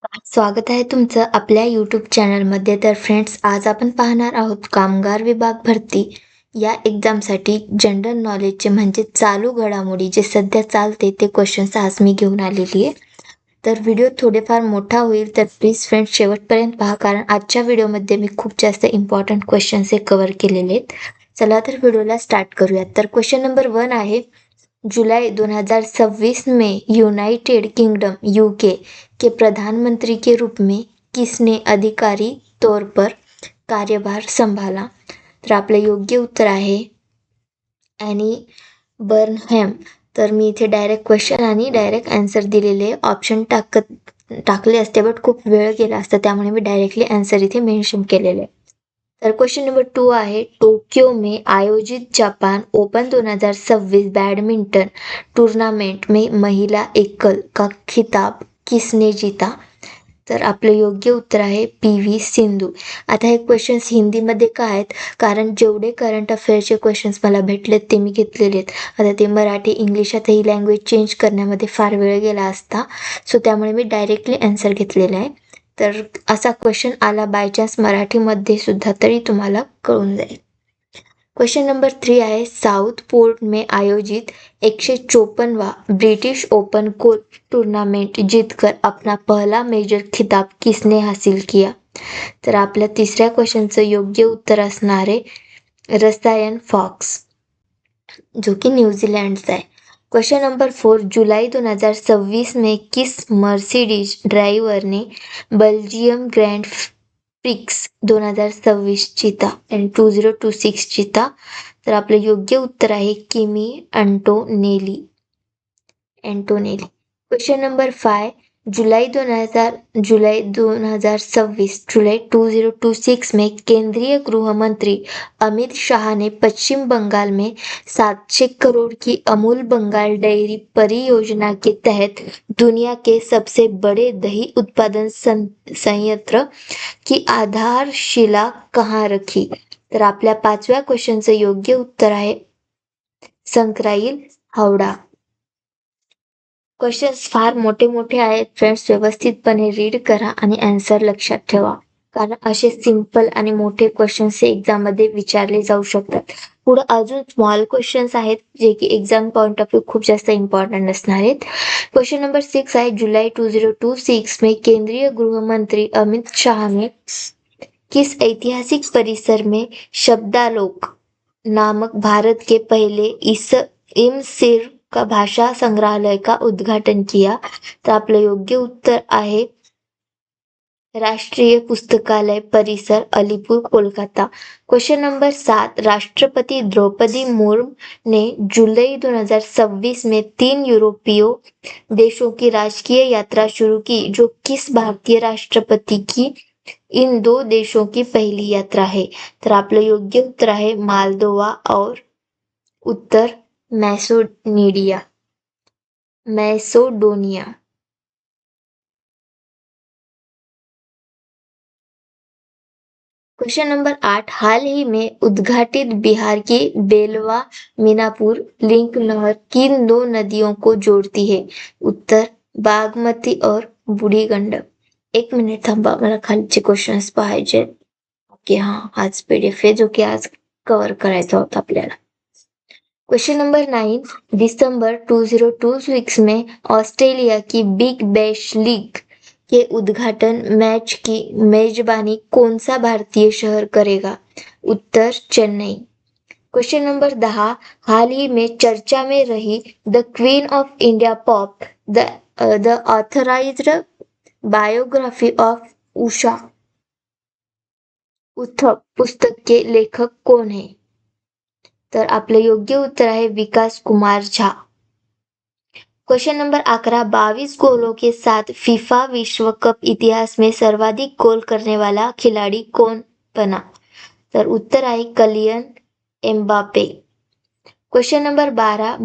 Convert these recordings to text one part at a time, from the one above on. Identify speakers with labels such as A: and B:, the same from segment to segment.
A: स्वागत आहे तुमचं आपल्या यूट्यूब चॅनलमध्ये. तर फ्रेंड्स, आज आपण पाहणार आहोत कामगार विभाग भरती या एक्झामसाठी जनरल नॉलेजचे म्हणजे चालू घडामोडी जे सध्या चालते ते क्वेश्चन्स आज मी घेऊन आलेली आहे. तर व्हिडिओ थोडेफार मोठा होईल, तर प्लीज फ्रेंड्स शेवटपर्यंत पहा, कारण आजच्या व्हिडिओमध्ये मी खूप जास्त इम्पॉर्टंट क्वेश्चन्स हे कव्हर केलेले आहेत. चला तर व्हिडिओला स्टार्ट करूयात. तर क्वेश्चन नंबर 1 आहे, जुलाई 2026 में यूनाइटेड किंगडम यूके के प्रधानमंत्री के रूप में किसने अधिकारी तौर पर कार्यभार संभाला? तर आपलं योग्य उत्तर आहे ॲनी बर्नहॅम. तर मी इथे डायरेक्ट क्वेश्चन आणि डायरेक्ट आन्सर दिलेले ऑप्शन टाकले असते, बट खूप वेळ गेला असता, त्यामुळे मी डायरेक्टली आन्सर इथे मेन्शन केलेले. तर क्वेश्चन नंबर 2 आहे, टोक्यो में आयोजित जापान ओपन 2026 बैडमिंटन टूर्नामेंट में महिला एकल का खिताब किसने जीता? तर आपलं योग्य उत्तर आहे PV सिंधू. आता हे क्वेश्चन्स हिंदीमध्ये का आहेत? कारण जेवढे करंट अफेअरचे क्वेश्चन्स मला भेटलेत ते मी घेतलेले आहेत. आता ते मराठी इंग्लिशातही लँग्वेज चेंज करण्यामध्ये फार वेळ गेला असता, सो त्यामुळे मी डायरेक्टली आन्सर घेतलेला आहे. तर असा क्वेश्चन आला बाय चान्स मराठीमध्ये सुद्धा तरी तुम्हाला कळून जाईल. क्वेश्चन नंबर 3 आहे, साउथ पोर्ट में आयोजित 154वां ब्रिटिश ओपन गोल्फ टूर्नामेंट जीतकर अपना पहला मेजर खिताब किसने हासिल किया? तर आपल्या तिसऱ्या क्वेश्चनचं योग्य उत्तर असणार आहे रसायन फॉक्स, जो कि न्यूजीलैंडचा आहे. क्वेश्चन नंबर 4, जुलाई 2026 में किस मर्सिडीज ड्राइवर ने बेल्जियम ग्रैंड प्रिक्स 2026 जीता आणि 2026 जीता? तर आपलं योग्य उत्तर आहे किमी अँटोनेली. क्वेश्चन नंबर 5, जुलाई 2026 में केंद्रीय गृह मंत्री अमित शाह ने पश्चिम बंगाल में 700 करोड़ की अमूल बंगाल डेयरी परियोजना के तहत दुनिया के सबसे बड़े दही उत्पादन संयंत्र की आधारशिला कहाँ रखी? तर आपल्या 5व्या क्वेश्चनचं योग्य उत्तर आहे संक्राईल, हावडा. क्वेश्चन्स फार मोठे मोठे आहेत फ्रेंड्स, व्यवस्थितपणे रीड करा आणि आन्सर लक्षात ठेवा, कारण असे सिंपल आणि मोठे क्वेश्चन्स एक्झाममध्ये विचारले जाऊ शकतात. पुढे अजून स्मॉल क्वेश्चन्स आहेत जे की एक्झाम पॉइंट ऑफ व्ह्यू खूप जास्त इम्पॉर्टंट असणार आहेत. क्वेश्चन नंबर 6 आहे, जुलाई 2026 में केंद्रीय गृह मंत्री अमित शाह ने किस ऐतिहासिक परिसर में शब्दालोक नामक भारत के पहले इमसिर का भाषा संग्रहालय का उद्घाटन किया? तर आपलं योग्य उत्तर आहे राष्ट्रीय पुस्तकालय परिसर, अलीपूर, कोलकाता. क्वेश्चन नंबर 7, राष्ट्रपति द्रौपदी मुर्मू ने जुलाई 2026 में 3 यूरोपीय देशों की राजकीय यात्रा शुरू की, जो किस भारतीय राष्ट्रपति की इन 2 देशों की पहली यात्रा है? तर आपलं योग्य उत्तर आहे मालदोवा और उत्तर मैसोडोनिया. क्वेश्चन नंबर 8, हाल ही में उद्घाटित बिहार की बेलवा मीनापुर लिंक नहर किन 2 नदियों को जोड़ती है? उत्तर बागमती और बूढ़ी गंडक. 1 मिनिट थांबा, मला खालचे क्वेश्चन्स पाहायचे. ओके, हाच PDF आहे जो की आज कव्हर करायचा होता आपल्याला. क्वेश्चन नंबर 9, दिसंबर 2026 में ऑस्ट्रेलिया की बिग बैश लीग के उद्घाटन मैच की मेजबानी कौन सा भारतीय शहर करेगा? उत्तर चेन्नई. क्वेश्चन नंबर 10, हाल ही में चर्चा में रही the queen of India pop the authorised biography of Usha Uthup पुस्तक के लेखक कौन है? तर आपलं योग्य उत्तर आहे विकास कुमार झा. क्वेश्चन नंबर 11, 22 गोलों के साथ फीफा विश्व कप इतिहास में सर्वाधिक गोल करने वाला खिलाड़ी कौन बना? तर उत्तर आहे Kylian Mbappe. Question number 12,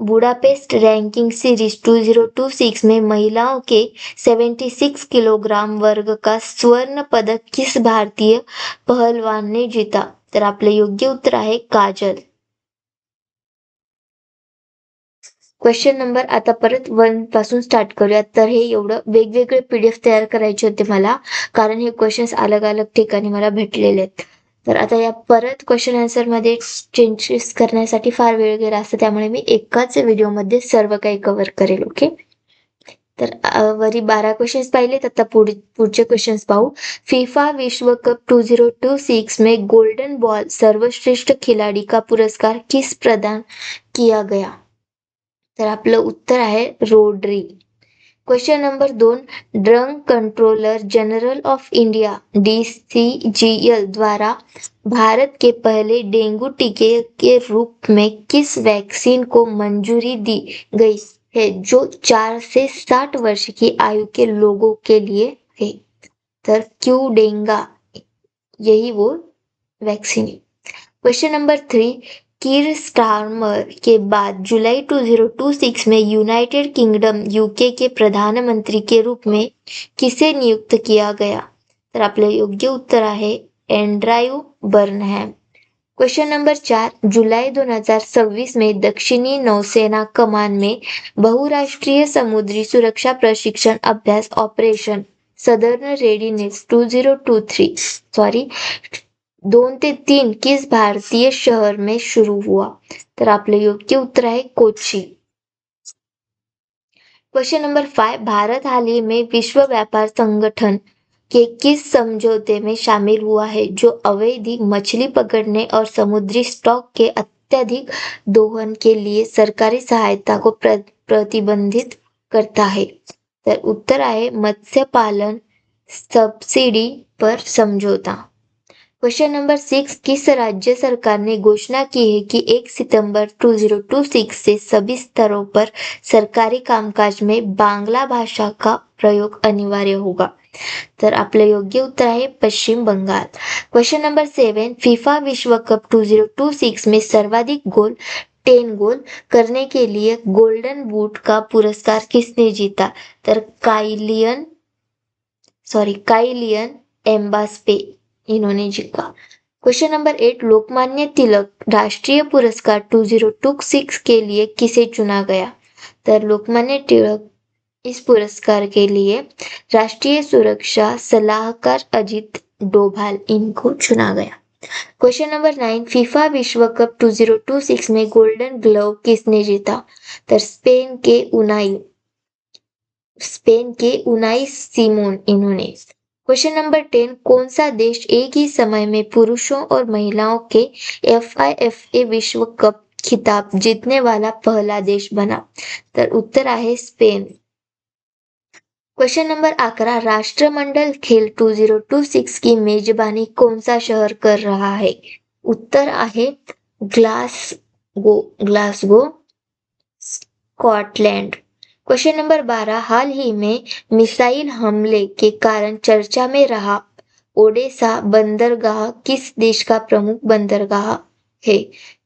A: Budapest ranking series 2026 में महिलाओं के 76 किलोग्राम वर्ग का स्वर्ण पदक किस भारतीय पहलवान ने जीता? तर आपलं योग्य उत्तर आहे काजल. क्वेश्चन नंबर आता परत 1 पासून स्टार्ट करूयात. तर हे एवढं वेगवेगळे PDF तयार करायचे होते मला, कारण हे क्वेश्चन्स अलग-अलग ठिकाणी मला भेटलेले आहेत. तर आता या परत क्वेश्चन आन्सरमध्ये चेंजेस करण्यासाठी फार वेळ गेला असता, त्यामुळे मी एकाच व्हिडिओमध्ये सर्व काही कव्हर करेल. ओके. तर वरी 12 क्वेश्चन्स पाहिलेत. आता पुढचे क्वेश्चन्स पाहू. फिफा विश्व कप 2026 में गोल्डन बॉल सर्वश्रेष्ठ खिलाड़ी का पुरस्कार किस प्रदान किया गया? तर आपलं उत्तर आहे Rodri. Question number 2, drug controller general of India DCGL द्वारा भारत के पहले डेंगू टीके के रूप में किस वैक्सीन को मंजूरी दी गई है जो 4 से 60 वर्ष की आयु के लोगों के लिए है? तर क्यूडेंगा यही वो वैक्सीन है. क्वेश्चन नंबर 3, कीर स्टारमर के बाद जुलाई 2026 में यूनाइटेड किंगडम UK के प्रधानमंत्री के रूप में किसे नियुक्त किया गया? तर आपलं योग्य उत्तर आहे एंड्रयू बर्नहॅम. क्वेश्चन नंबर 4, जुलाई 2026 में दक्षिणी नौसेना कमान में बहुराष्ट्रीय समुद्री सुरक्षा प्रशिक्षण अभ्यास ऑपरेशन सदर्न रेडीनेस 2 ते 3 किस भारतीय शहर में शुरू हुआ? तर आपलं योग्य उत्तर आहे कोची. क्वेश्चन नंबर 5, भारत हाल ही में विश्व व्यापार संगठन के किस समझौते में शामिल हुआ है जो अवैध मछली पकड़ने और समुद्री स्टॉक के अत्यधिक दोहन के लिए सरकारी सहायता को प्रतिबंधित करता है? तर उत्तर आहे मत्स्य पालन सब्सिडी पर समझौता. क्वेश्चन नंबर 6, किस राज्य सरकार ने घोषणा की है कि 1 सितंबर 2026 से सभी स्तरों पर सरकारी कामकाज में बांग्ला भाषा का प्रयोग अनिवार्य होगा? तर आपलं योग्य उत्तर आहे पश्चिम बंगाल. क्वेश्चन नंबर 7, फीफा विश्व कप 2026 में सर्वाधिक गोल 10 गोल करने के लिए गोल्डन बूट का पुरस्कार किसने जीता? तर काइलियन एम्बास्पे इन्होंने जीता. क्वेश्चन नंबर 8, लोकमान्य तिलक राष्ट्रीय पुरस्कार 2026 के लिए किसे चुना गया? तर लोकमान्य तिलक इस पुरस्कार के लिए राष्ट्रीय सुरक्षा सलाहकार अजित डोभाल इनको चुना गया. क्वेश्चन नंबर 9, फीफा विश्व कप 2026 में गोल्डन ग्लव किसने जीता? तर स्पेन के उनाई सिमोन इन्होंने. क्वेश्चन नंबर 10, कौन सा देश एक ही समय में पुरुषों और महिलाओं के FIFA विश्व कप खिताब जीतने वाला पहला देश बना? तर उत्तर आहे स्पेन. क्वेश्चन नंबर 11, राष्ट्रमंडल खेल 2026 की मेजबानी कौन सा शहर कर रहा है? उत्तर आहे ग्लासगो स्कॉटलैंड. क्वेश्चन नंबर 12, हाल ही में मिसाइल हमले के कारण चर्चा में रहा ओडेसा बंदरगाह किस देश का प्रमुख बंदरगाह है?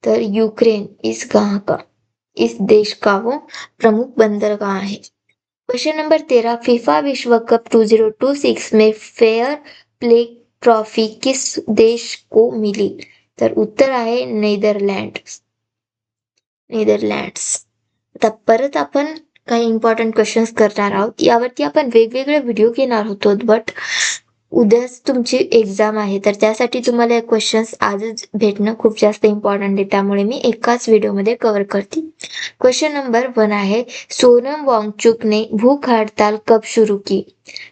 A: तर यूक्रेन इस देश का वो प्रमुख बंदरगाह है. क्वेश्चन नंबर 13, फीफा विश्व कप 2026 में फेयर प्ले ट्रॉफी किस देश को मिली? तर उत्तर आहे नेदरलँड्स. आता परत आपण काही इम्पॉर्टंट क्वेश्चन्स करणार आहोत. यावरती आपण वेगवेगळे व्हिडिओ घेणार होतो, बट उद्याच तुमची एक्झाम आहे, तर त्यासाठी तुम्हाला क्वेश्चन्स आजच भेटणं खूप जास्त इम्पॉर्टंट आहे, त्यामुळे मी एकाच व्हिडिओमध्ये कव्हर करते. क्वेश्चन नंबर 1 आहे, सोनम वांगचुक ने भूख हड़ताल कब शुरू की?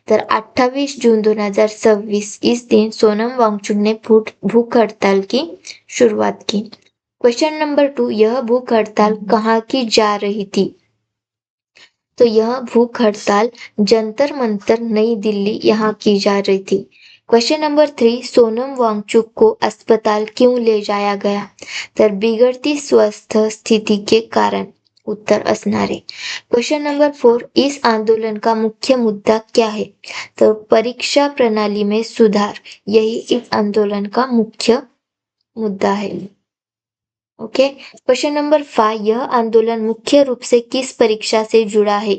A: तर 28 जून 2026 इस दिन सोनम वांगचुक ने भूख हड़ताल की शुरुआत की. क्वेश्चन नंबर 2, यह भूख हड़ताल कहाँ की जा रही थी? तो यह भूख हड़ताल जंतर मंतर नई दिल्ली यहाँ की जा रही थी. क्वेश्चन नंबर 3, सोनम वांगचुक को अस्पताल क्यों ले जाया गया? तर बिगड़ती स्वस्थ स्थिति के कारण उत्तर असणार आहे. क्वेश्चन नंबर 4, इस आंदोलन का मुख्य मुद्दा क्या है? तो परीक्षा प्रणाली में सुधार यही इस आंदोलन का मुख्य मुद्दा है. ओके. क्वेश्चन नंबर 5, यह आंदोलन मुख्य रूप से किस परीक्षा से जुड़ा है?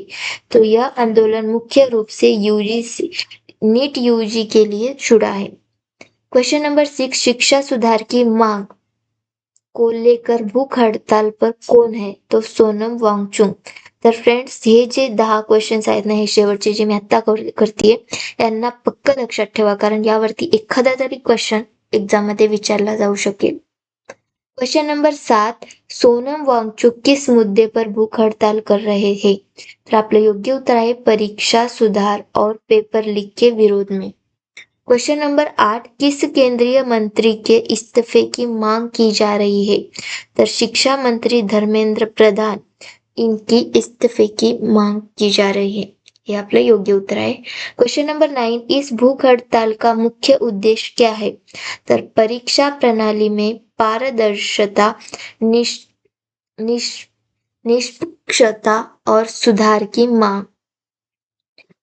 A: तो यह आंदोलन मुख्य रूप से नीट यूजी के लिए जुड़ा है. क्वेश्चन नंबर 6, शिक्षा सुधार की मांग को लेकर भूख हड़ताल पर कौन है? तो सोनम वांगचुक. तर फ्रेंड्स, हे जे 10 क्वेश्चन्स आहेत ना, हे शेवटचे जे मी आत्ता करतीये, यांना पक्क लक्षात ठेवा, कारण यावरती एखादा तरी क्वेश्चन एक्झाममध्ये विचारला जाऊ शकेल. क्वेश्चन नंबर 7, सोनम वांगचुक किस मुद्दे पर भूख हड़ताल कर रहे हैं? तर आपलं योग्य उत्तर आहे परीक्षा सुधार और पेपर लीक के विरोध में. क्वेश्चन नंबर 8, किस केंद्रीय मंत्री के इस्तीफे की मांग की जा रही है? तर शिक्षा मंत्री धर्मेंद्र प्रधान इनकी इस्तीफे की मांग की जा रही है. हे आपलं योग्य उत्तर आहे. क्वेश्चन नंबर 9, इस भूख हड़ताल का मुख्य उद्देश्य क्या है? तर परीक्षा प्रणाली में पारदर्शिता, निष्पक्षता और सुधार की मांग.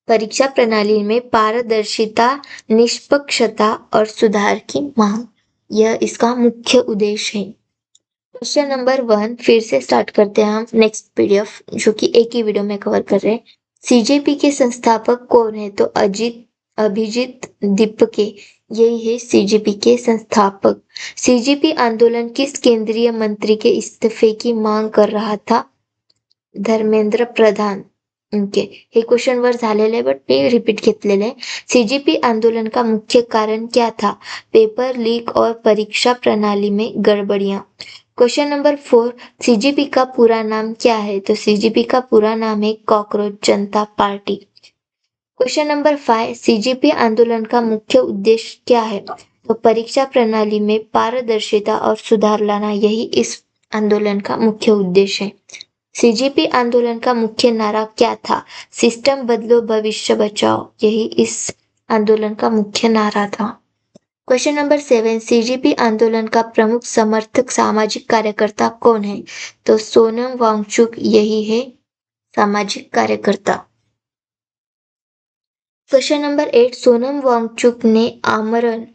A: परीक्षा प्रणाली में पारदर्शिता, निष्पक्षता और सुधार की मांग, यह इसका मुख्य उद्देश्य है. क्वेश्चन नंबर 1 फिर से स्टार्ट करते हैं हम नेक्स्ट पीडीएफ, जो कि एक ही वीडियो में कवर कर रहे हैं. सीजेपी के संस्थापक कौन है? तो अभिजीत दीपके, यही है सीजेपी के संस्थापक. सीजेपी आंदोलन किस केंद्रीय मंत्री के इस्तीफे की मांग कर रहा था? धर्मेंद्र प्रधान. ओके, हे क्वेश्चन वर झालेले, बट मी रिपीट घेतलेले आहे. सीजेपी आंदोलन का मुख्य कारण क्या था? पेपर लीक और परीक्षा प्रणाली में गड़बड़ियां. क्वेश्चन नंबर 4, सीजेपी का पूरा नाम क्या है? तो सीजेपी का पूरा नाम है कॉकरोच जनता पार्टी. क्वेश्चन नंबर 5, सीजेपी आंदोलन का मुख्य उद्देश्य क्या है? तो परीक्षा प्रणाली में पारदर्शिता और सुधार लाना, यही इस आंदोलन का मुख्य उद्देश्य है. सीजेपी आंदोलन का मुख्य नारा क्या था? सिस्टम बदलो भविष्य बचाओ, यही इस आंदोलन का मुख्य नारा था. क्वेश्चन नंबर 7, सीजेपी आंदोलन का प्रमुख समर्थक सामाजिक कार्यकर्ता कौन है? तो सोनम वांगचुक, यही है सामाजिक कार्यकर्ता. क्वेश्चन नंबर 8, सोनम वांगचुक ने आमरण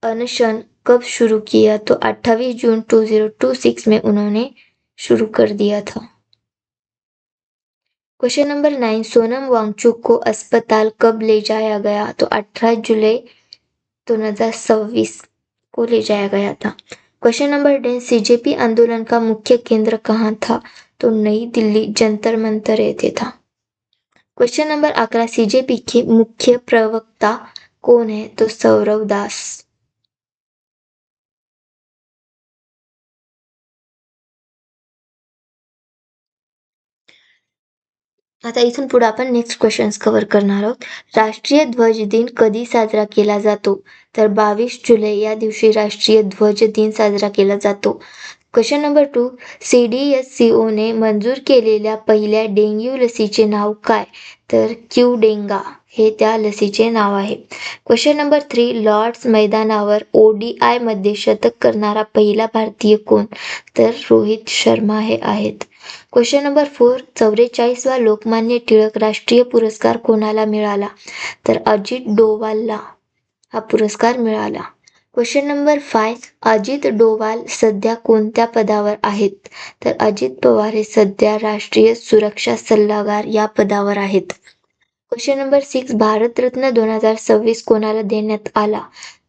A: अनशन कब शुरू किया? तो 28 जून 2026 में उन्होंने शुरू कर दिया था. क्वेश्चन नंबर 9, सोनम वांगचुक को अस्पताल कब ले जाया गया? तो 18 जुलाई 2026 को ले जाया गया था. क्वेश्चन नंबर 10, सीजेपी आंदोलन का मुख्य केंद्र कहाँ था? तो नई दिल्ली जंतर मंतर येथे था. क्वेश्चन नंबर 11, सीजेपी के मुख्य प्रवक्ता कौन है? तो सौरव दास. आता इथून पुढे आपण नेक्स्ट क्वेश्चन्स कव्हर करणार आहोत. राष्ट्रीय ध्वज दिन कधी साजरा केला जातो? तर 22 जुलै या दिवशी राष्ट्रीय ध्वज दिन साजरा केला जातो. क्वेश्चन नंबर 2, CDSCOने मंजूर केलेल्या पहिल्या डेंग्यू लसीचे नाव काय? तर क्यूडेंगा हे त्या लसीचे नाव आहे. क्वेश्चन नंबर 3, लॉर्ड्स मैदानावर ODI मध्ये शतक करणारा पहिला भारतीय कोण? तर रोहित शर्मा हे आहेत. क्वेश्चन नंबर 4, 44वा लोकमान्य टिळक राष्ट्रीय पुरस्कार कोणाला मिळाला? तर अजित डोवालला हा पुरस्कार मिळाला. क्वेश्चन नंबर 5, अजित डोवाल सध्या कोणत्या पदावर आहेत? तर अजित पवार हे सध्या राष्ट्रीय सुरक्षा सल्लागार या पदावर आहेत. क्वेश्चन नंबर 6, भारतरत्न 2026 कोणाला देण्यात आला?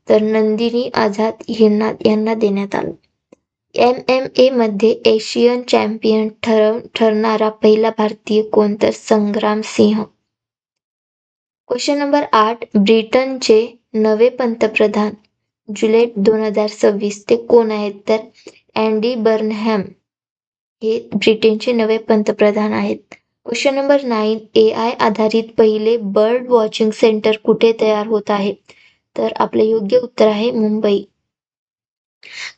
A: तर नंदिनी आझाद यांना देण्यात आला. MMA मध्ये एशियन चॅम्पियन ठरणारा पहिला भारतीय कोण? तर संग्राम सिंह. क्वेश्चन नंबर 8, ब्रिटनचे नवे पंतप्रधान जुलै 2026 ते कोण आहेत? तर अँडी बर्नहॅम हे ब्रिटनचे नवे पंतप्रधान आहेत. क्वेश्चन नंबर 9, AI आधारित पहिले बर्ड वॉचिंग सेंटर कुठे तयार होत आहे? तर आपले योग्य उत्तर आहे मुंबई.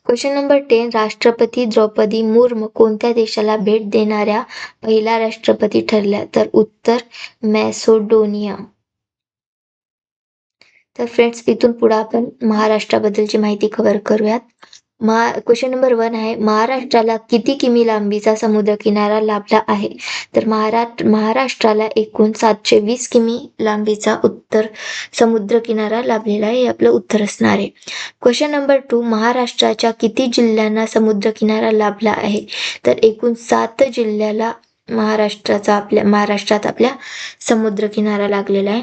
A: क्वेश्चन नंबर 10, राष्ट्रपती द्रौपदी मुर्मू कोणत्या देशाला भेट देणाऱ्या पहिल्या राष्ट्रपती ठरल्या? तर उत्तर मॅसेडोनिया. तर फ्रेंड्स, इथून पुढे आपण महाराष्ट्राबद्दलची माहिती कव्हर करूयात. क्वेश्चन नंबर 1 आहे, महाराष्ट्राला किती किमी लांबीचा समुद्र किनारा लाभला आहे? तर महाराष्ट्राला एकूण 720 किमी लांबीचा उत्तर समुद्र किनारा लाभलेला आहे, हे आपलं उत्तर असणार आहे. क्वेश्चन नंबर 2, महाराष्ट्राच्या किती जिल्ह्यांना समुद्र किनारा लाभला आहे? तर एकूण 7 जिल्ह्याला महाराष्ट्रात आपल्या समुद्र किनारा लागलेला आहे.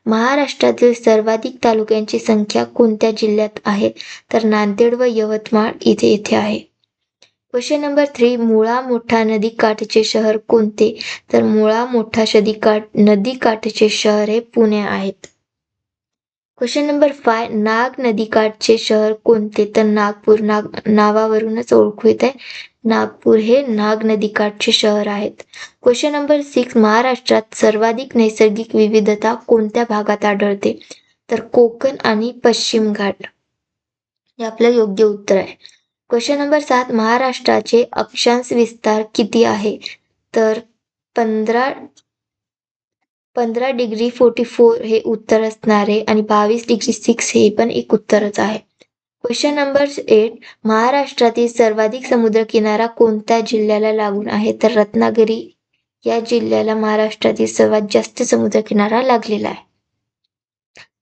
A: महाराष्ट्रातील सर्वाधिक तालुक्यांची संख्या कोणत्या जिल्ह्यात आहे? तर नांदेड व यवतमाळ येथे आहे. क्वेश्चन नंबर 3, मुळा मोठा नदीकाठचे शहर कोणते? तर मुळा मोठा नदीकाठचे शहर हे पुणे आहेत. क्वेश्चन नंबर 5, नाग नदीकाठचे शहर कोणते? तर नागपूर. नावावरूनच ओळखू येत आहे. नागपूर हे नाग नदीकाठचे शहर आहेत. क्वेश्चन नंबर 6, महाराष्ट्रात सर्वाधिक नैसर्गिक विविधता कोणत्या भागात आढळते? तर कोकण आणि पश्चिम घाट हे आपलं योग्य उत्तर आहे. क्वेश्चन नंबर 7, महाराष्ट्राचे अक्षांश विस्तार किती आहे? तर 15°44 हे उत्तर असणार आहे आणि 22°6 हे पण एक उत्तरच आहे. क्वेश्चन नंबर 8, महाराष्ट्रातील सर्वाधिक समुद्रकिनारा कोणत्या जिल्ह्याला लागून आहे? तर रत्नागिरी या जिल्ह्याला महाराष्ट्रातील सर्वात जास्त समुद्रकिनारा लागलेला आहे.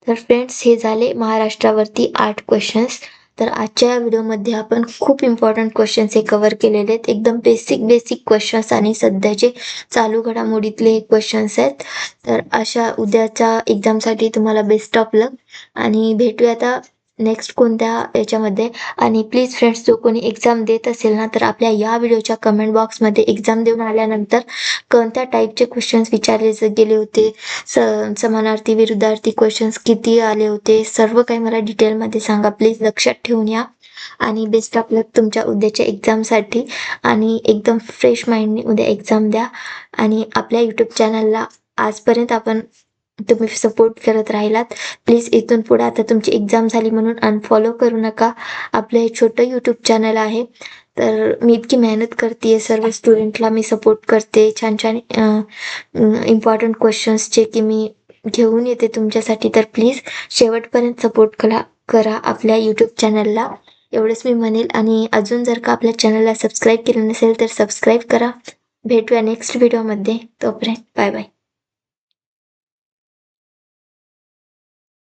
A: तर फ्रेंड्स, हे झाले महाराष्ट्रावरती 8 क्वेश्चन्स. तर आजच्या या व्हिडिओमध्ये आपण खूप इम्पॉर्टंट क्वेश्चन्स हे कव्हर केलेले आहेत. एकदम बेसिक क्वेश्चन्स आणि सध्याचे चालू घडामोडीतले हे क्वेश्चन्स आहेत. तर अशा उद्याच्या एक्झामसाठी तुम्हाला बेस्ट ऑफ लक आणि भेटूया आता नेक्स्ट कोणत्या याच्यामध्ये. आणि प्लीज फ्रेंड्स, जो कोणी एक्झाम देत असेल ना, तर आपल्या या व्हिडिओच्या कमेंट बॉक्समध्ये एक्झाम देऊन आल्यानंतर कोणत्या टाईपचे क्वेश्चन्स विचारले गेले होते, समानार्थी विरुद्धार्थी क्वेश्चन्स किती आले होते, सर्व काही मला डिटेलमध्ये सांगा. प्लीज लक्षात ठेवून या आणि बेस्ट ऑफ लक तुमच्या उद्याच्या एक्झामसाठी. आणि एकदम फ्रेश माइंडने उद्या एक्झाम द्या. आणि आपल्या यूट्यूब चॅनलला आजपर्यंत तुम्ही सपोर्ट करत राहिलात. प्लीज इथून पुढे आता तुमची एक्झाम झाली म्हणून अनफॉलो करू नका. आपलं हे छोटं यूट्यूब चॅनल आहे. तर मी इतकी मेहनत करते, सर्व स्टुडंटला मी सपोर्ट करते. छान इम्पॉर्टंट क्वेश्चन्सचे की मी घेऊन येते तुमच्यासाठी. तर प्लीज शेवटपर्यंत सपोर्ट करा आपल्या यूट्यूब चॅनलला, एवढंच मी म्हणेल. आणि अजून जर का आपल्या चॅनलला सबस्क्राईब केलं नसेल तर सबस्क्राईब करा. भेटूया नेक्स्ट व्हिडिओमध्ये. तोपर्यंत बाय बाय.